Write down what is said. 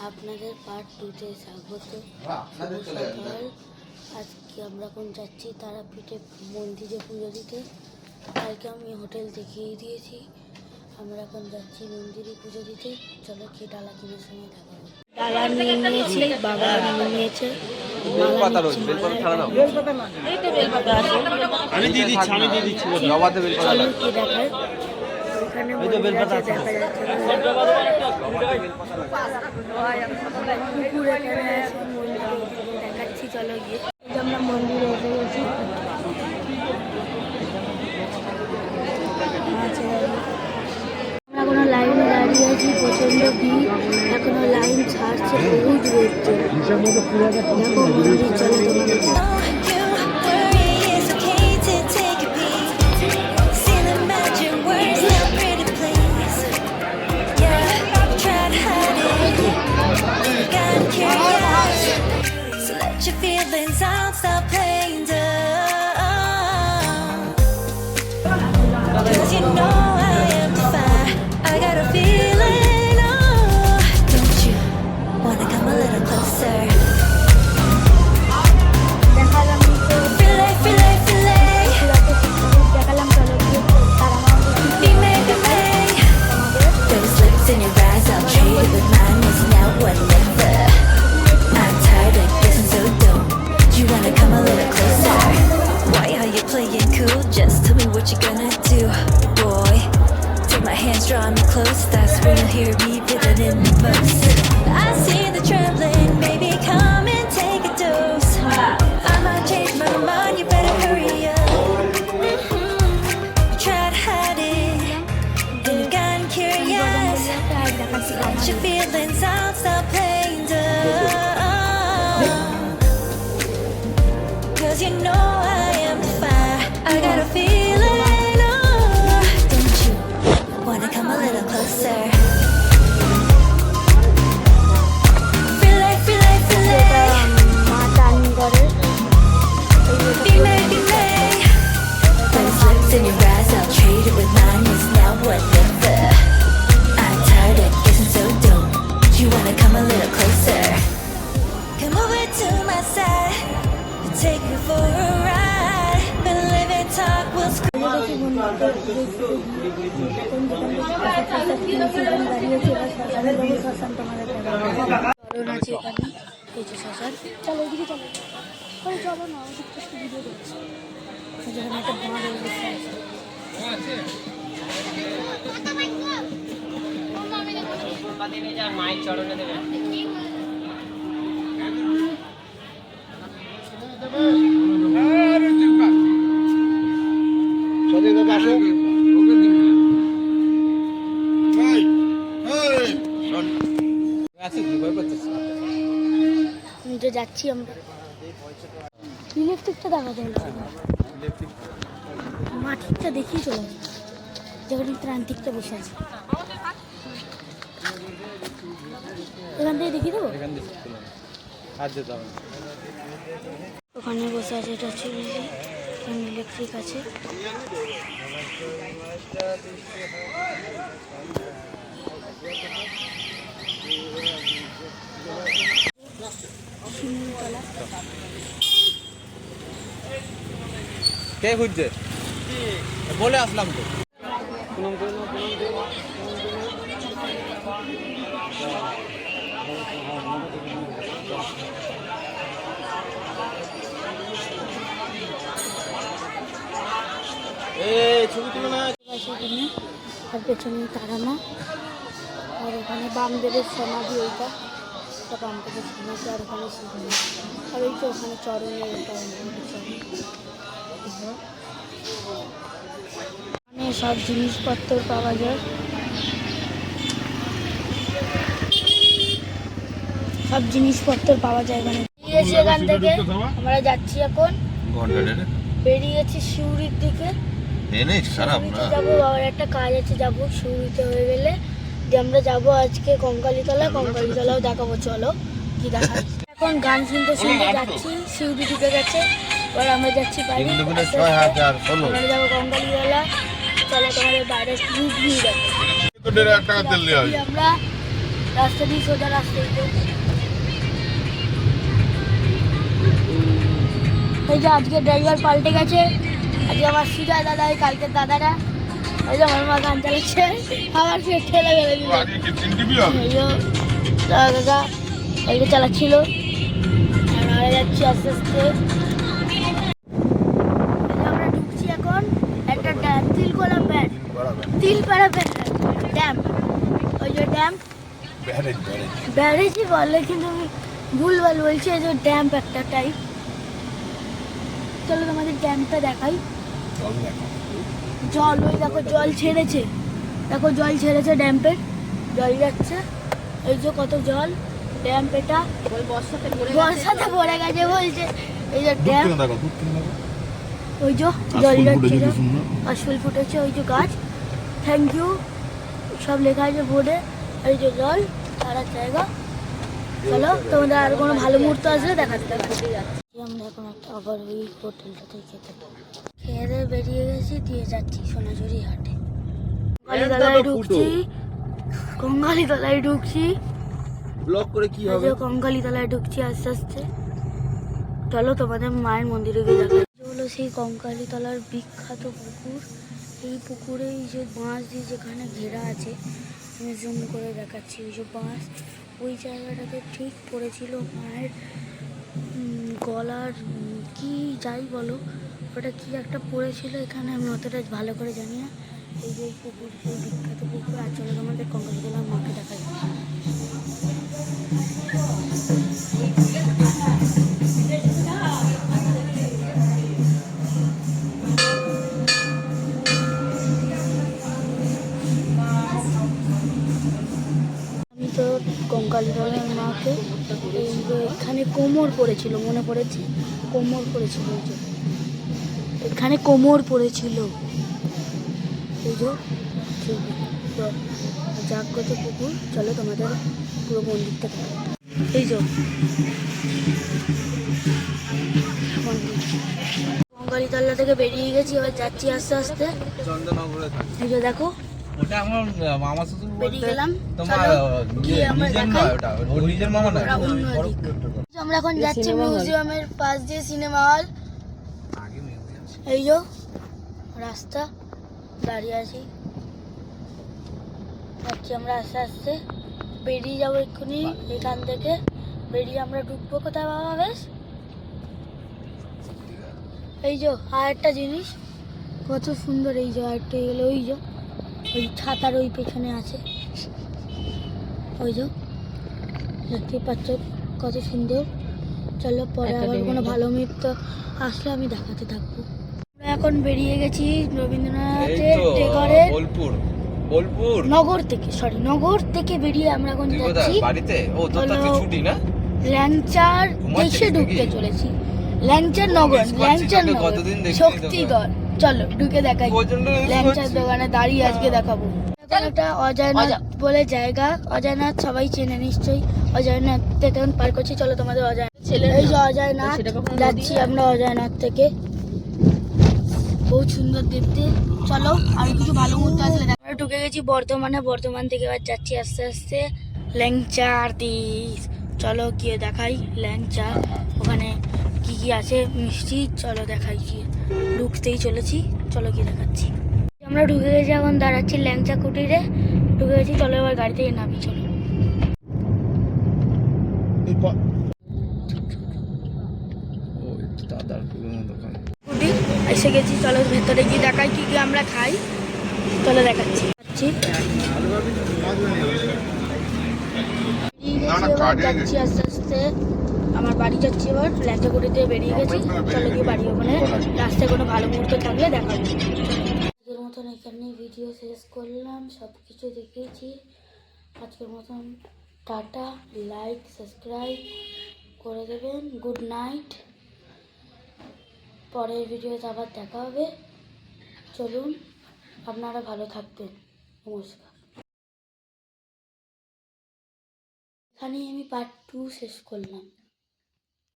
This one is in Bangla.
আপনাদের পার্ট 2-তে স্বাগত। সকাল আজকে আমরা এখন যাচ্ছি তারাপীঠে মন্দিরে পুজো দিতে। কালকে আমি হোটেল দেখিয়ে দিয়েছি, আমরা এখন যাচ্ছি মন্দিরে পুজো দিতে। চলো কি ডালা কিনার সময় দেখা হবে। ডালা নিয়ে নিয়েছি, বাবা নিয়ে নিয়েছে। চলো কি দেখায়। এখানে মন্দির আছে, দেখা যাচ্ছে পুকুর এখানে আছে, মন্দিরে দেখাচ্ছি। চলো গিয়ে আমরা মন্দিরে এসে গেছি। আমরা কোনো লাইনে দাঁড়িয়ে আছি, প্রচণ্ড ভিড়, এখনো লাইন ছাড়ছে, বহুত রয়েছে। দেখো মন্দির, চলো তোমাদের your feelings out, stop playing dumb. 'Cause you know I am the fire, I got a feeling, oh. Don't you wanna come a little closer? Those lips in your eyes, I'll treat it with mine, is now or never. I'm tired of guessing so dumb. You wanna come a little closer? Why are you playing cool? Just tell me what you're gonna do, boy. Take my hands, draw me close. That's when you'll hear me feeling in the most. I see the trembling, baby, come and take a dose. I might change my mind, you better hurry up. You try to hide it, then you've gotten curious. So let your feelings out, stop playing dumb. 'Cause you know I am the fire, I got a feeling, oh. Don't you wanna come a little closer? Feel it, feel it, feel it. Be made, be made. Those lips in your eyes, I'll trade it with mine, is now or never. I'm tired of guessing so dumb. You wanna come a little closer? Come over to my side, take me for a ride. Believe it, talk will scream. চলো ওইদিকে, চলো চলো না, ওদিকটা একটু ভিডিও করছি। যেখানে একটা বাঁধ মায়ের চরণে দেবে। যাচ্ছি আমরা। ইলেকট্রিকটা দেখা যায়, মাটিরটা দেখেই চলে যাচ্ছে, যেখানে ত্রান্তিকটা বসে আছে। এখান থেকে দেখিয়ে দেবো, ওখানে বসে আছে। এটা হচ্ছে ইলেকট্রিক আছে। কে খুঁজছে বলে আসলাম তো। ছবি তুলে না, আর পেছনে তারামা, আর ওখানে বামদেবের সমাধি, ওইটা বামদেবের সমাধি, আর ওখানে শিবনা, আর ওই তো ওখানে চরণের ওটা ওখানে সব জিনিসপত্র পাওয়া যায়, সব জিনিসপত্র পাওয়া যায় এখানে। এখান থেকে আমরা যাচ্ছি এখন, বেরিয়ে গেছি শিউরির দিকে। যাবো, বাবার একটা কাজ আছে, যাবো শিউরিতে হয়ে গেলে দিয়ে আমরা যাবো আজকে কঙ্কালীতলা। কঙ্কালীতলাও দেখাবো, চলো কি দেখা। এখন গান শুনতে শুনতে যাচ্ছি, শিউরি ঢুকে গেছে, এবার আমরা যাচ্ছি বাড়ি। আমরা যাবো কঙ্কালীতলা, চলো তোমাদের বাইরে ভিউ দেখো। আমরা রাস্তা দিয়ে সোজা রাস্তায় এই যে আজকে ড্রাইভার পাল্টে গেছে। আজকে আমার সুজয় দাদা, কালকে দাদারা, এই যে আমার মা গান চালাচ্ছে, আমার ফের ঠেলে ফেলে দিল। এই যে দাদা গাড়িটা চালাচ্ছিল, আমরা যাচ্ছি আস্তে আস্তে। আমরা ঢুকছি এখন একটা ড্যাম, তিলপাড়া ড্যাম। ওই যে ড্যাম, ব্যারেজই বলে কিন্তু আমি ভুলভাল বলছি। এই যে ড্যাম একটা টাইপ। চলো তোমাদের ড্যামটা দেখাই। জল, ওই দেখো জল ছেড়েছে, দেখো জল ছেড়েছে ড্যাম্পের, জল যাচ্ছে। এই যে কত জল ড্যাম্প, এটা বর্ষাতে ভরে গেছে বলছে। এই যে ড্যাম, ওই যে জল যাচ্ছে, কাশফুল ফুটেছে, ওই যে গাছ, থ্যাংক ইউ সব লেখা আছে বোর্ডে। এই যে জল, সারা জায়গা। চলো তোমাদের আর কোনো ভালো মুহূর্ত আসলে দেখাতে পারছি। আমরা এখন একটা আবার ওই হোটেলটাতে খেয়ে দিয়ে বেরিয়ে গেছি, দিয়ে যাচ্ছি সোনাঝুরি হাটে। কঙ্কালীতলায় ঢুকছি, কঙ্কালীতলায় ঢুকছি, ব্লক করে কি হবে? কঙ্কালীতলায় ঢুকছি আস্তে আস্তে। চলো তোমাদের মায়ের মন্দিরে গিয়ে দেখাই। হলো সেই কঙ্কালীতলার বিখ্যাত পুকুর। এই পুকুরে এই যে বাঁশ দিয়ে যেখানে ঘেরা আছে, আমি জুম করে দেখাচ্ছি, ওই যে বাঁশ, ওই জায়গাটাতে ঠিক পড়েছিল মায়ের গলার কি যাই বলো, ওটা কি একটা পড়েছিল এখানে, আমি অতটা ভালো করে জানি না। এই যে পুকুর, সেই বিখ্যাত পুকুর। আর চলো তোমাদের কঙ্কালীতলার মাকে দেখা যায়। আমি তো কঙ্কালীতলার মাকে, এই যে এখানে কোমর পড়েছিল, মনে পড়েছে, কোমর পড়েছিল, এই যে এখানে কোমর পড়েছিল, এই যে জাগ্রত পুকুর। চলো তোমাদের পুরো মন্দিরটা দেখো। এই যে মন্দির, কঙ্কালীতলা থেকে বেরিয়ে গেছি, এবার যাচ্ছি আস্তে আস্তে। এই যে দেখো, ওটা আমার মামা শ্বশুর বেরিয়ে বলতে গেলাম। তোমার চলো গিয়ে আমরা নিজের দেখাই। নয়, ওটা ওর নিজের মামা না। আমরা এখন যাচ্ছি মিউজিয়ামের পাশ দিয়ে, সিনেমা হল। এই যে রাস্তা, দাঁড়িয়ে আছি, যাচ্ছি আমরা আস্তে আস্তে। বেরিয়ে যাবো এক্ষুনি এখান থেকে। বেরিয়ে আমরা ঢুকবো কোথায় বাবা বেশ? এই যে আর একটা জিনিস কত সুন্দর, এই যে আরেকটা গেলে, ওই যে ওই ছাতার ওই পেছনে আছে, ওই যে দেখতে পাচ্ছ কত সুন্দর। চলো পরে আবার কোনো ভালো মুহূর্ত আসলে আমি দেখাতে থাকবো। আমরা এখন বেরিয়ে গেছি রবীন্দ্রনাথের টেগরের নগর থেকে, নগর থেকে বেরিয়ে আমরা এখন যাচ্ছি বাড়িতে। ও তোর তো ছুটি না, ল্যাংচার দেশে ঢুকতে চলেছি। ল্যাংচার নগর, ল্যাংচার নগর, শক্তিগড়। চলো ঢুকে দেখাই। ল্যাংচার দোকানে দাঁড়িয়ে আজকে দেখাবো। এখন একটা অজয়নাথ বলে জায়গা, অজয়নাথ সবাই চেনে নিশ্চয়ই। অজয়নাথ থেকে এখন পার করছি। চলো তোমাদের এই যে অজয়নাথ, যাচ্ছি আমরা অজয়নাথ থেকে, বহুত সুন্দর দেখতে। চলো আর কিছু ভালো মুহূর্ত আসলে আমরা ঢুকে গেছি বর্ধমানে। বর্ধমান থেকে এবার যাচ্ছি আস্তে আস্তে ল্যাংচার দিস। চলো গিয়ে দেখাই ল্যাংচার, ওখানে কি কি আছে মিষ্টি। চলো দেখাই, গিয়ে ঢুকতেই চলেছি, চলো গিয়ে দেখাচ্ছি। আমরা ঢুকে গেছি, এখন দাঁড়াচ্ছি ল্যাংচা কুটিরে, ঢুকে গেছি। চলো এবার গাড়ি থেকে নামি, চলো। এসে গেছি, চলো ভেতরে গিয়ে দেখাই কি কি আমরা খাই। চলো দেখাচ্ছি। যাচ্ছি আস্তে আস্তে, আমার বাড়ি যাচ্ছি এবার। ল্যাংচাকুড়ি দিয়ে বেরিয়ে গেছি, চলো গিয়ে বাড়ি। ওখানে রাস্তায় কোনো ভালো মুহূর্ত থাকলে দেখাবো। আজকের মতন এখানে ভিডিও শেষ করলাম, সব কিছু দেখিয়েছি। আজকের মতন টাটা, লাইক সাবস্ক্রাইব করে দেবেন। গুড নাইট, পরের ভিডিওতে আবার দেখা হবে। চলুন, আপনারা ভালো থাকবেন। নমস্কার। এখানেই আমি পার্ট 2 শেষ করলাম।